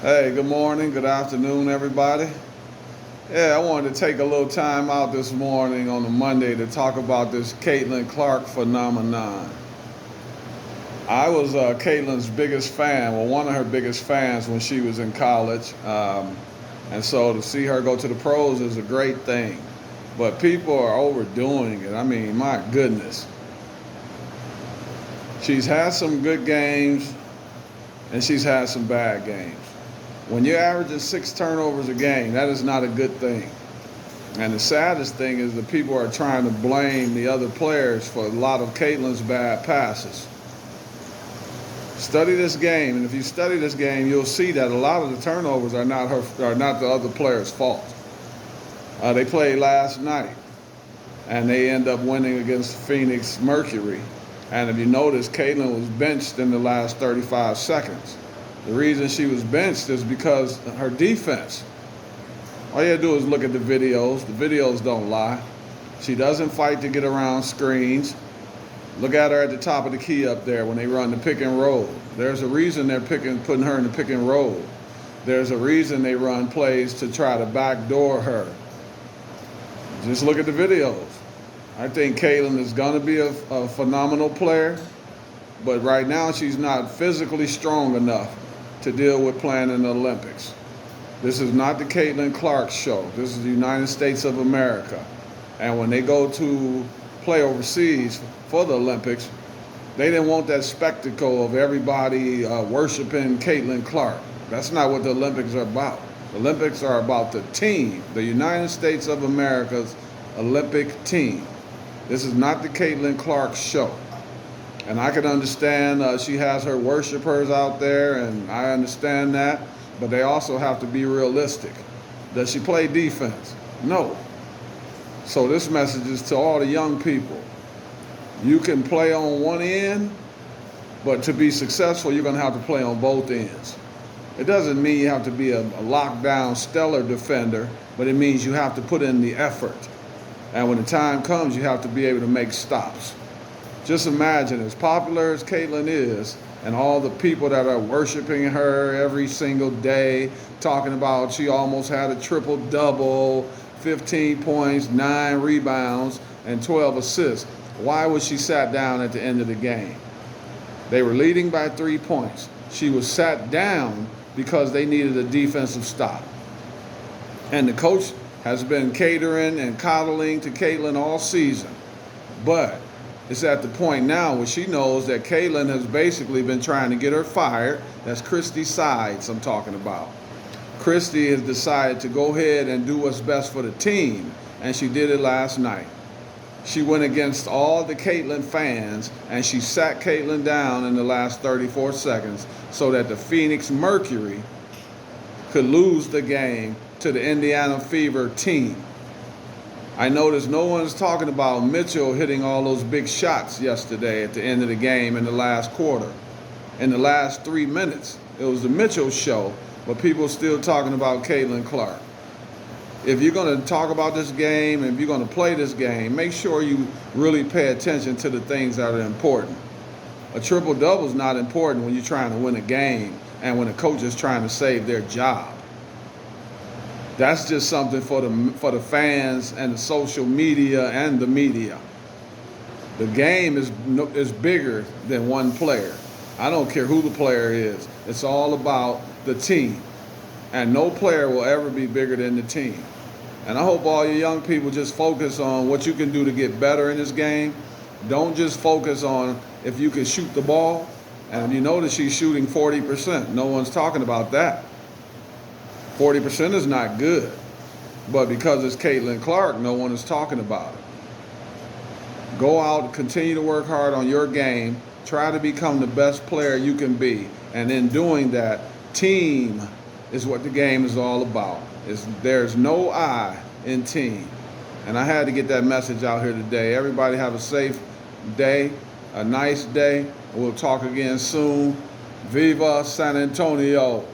Hey, good morning, good afternoon, everybody. Yeah, I wanted to take a little time out this morning on a Monday to talk about this Caitlin Clark phenomenon. I was Caitlin's biggest fan, well, one of her biggest fans when she was in college. And so to see her go to the pros is a great thing. But people are overdoing it. I mean, my goodness. She's had some good games and she's had some bad games. When you're averaging 6 turnovers a game, that is not a good thing. And the saddest thing is that people are trying to blame the other players for a lot of Caitlin's bad passes. Study this game, and if you study this game, you'll see that a lot of the turnovers are not the other player's fault. They played last night, and they end up winning against Phoenix Mercury. And if you notice, Caitlin was benched in the last 35 seconds. The reason she was benched is because her defense. All you have to do is look at the videos. The videos don't lie. She doesn't fight to get around screens. Look at her at the top of the key up there when they run the pick and roll. There's a reason they're putting her in the pick and roll. There's a reason they run plays to try to backdoor her. Just look at the videos. I think Caitlin is going to be a phenomenal player, but right now she's not physically strong enough to deal with playing in the Olympics. This is not the Caitlin Clark show. This is the United States of America. And when they go to play overseas for the Olympics, they didn't want that spectacle of everybody worshiping Caitlin Clark. That's not what the Olympics are about. The Olympics are about the team, the United States of America's Olympic team. This is not the Caitlin Clark show. And I can understand she has her worshipers out there, and I understand that, but they also have to be realistic. Does she play defense? No. So this message is to all the young people. You can play on one end, but to be successful, you're going to have to play on both ends. It doesn't mean you have to be a lockdown stellar defender, but it means you have to put in the effort. And when the time comes, you have to be able to make stops. Just imagine, as popular as Caitlin is, and all the people that are worshiping her every single day, talking about she almost had a triple-double, 15 points, 9 rebounds, and 12 assists. Why was she sat down at the end of the game? They were leading by 3 points. She was sat down because they needed a defensive stop. And the coach has been catering and coddling to Caitlin all season. But it's at the point now where she knows that Caitlin has basically been trying to get her fired. That's Christy Sides I'm talking about. Christy has decided to go ahead and do what's best for the team, and she did it last night. She went against all the Caitlin fans, and she sat Caitlin down in the last 34 seconds so that the Phoenix Mercury could lose the game to the Indiana Fever team. I noticed no one's talking about Mitchell hitting all those big shots yesterday at the end of the game in the last quarter. In the last 3 minutes, it was the Mitchell show, but people still talking about Caitlin Clark. If you're going to talk about this game, and if you're going to play this game, make sure you really pay attention to the things that are important. A triple-double is not important when you're trying to win a game and when a coach is trying to save their job. That's just something for the fans and the social media and the media. The game is bigger than one player. I don't care who the player is. It's all about the team. And no player will ever be bigger than the team. And I hope all you young people just focus on what you can do to get better in this game. Don't just focus on if you can shoot the ball. And you notice she's shooting 40%. No one's talking about that. 40% is not good. But because it's Caitlin Clark, no one is talking about it. Go out, continue to work hard on your game. Try to become the best player you can be. And in doing that, team is what the game is all about. There's no I in team. And I had to get that message out here today. Everybody have a safe day, a nice day. We'll talk again soon. Viva San Antonio.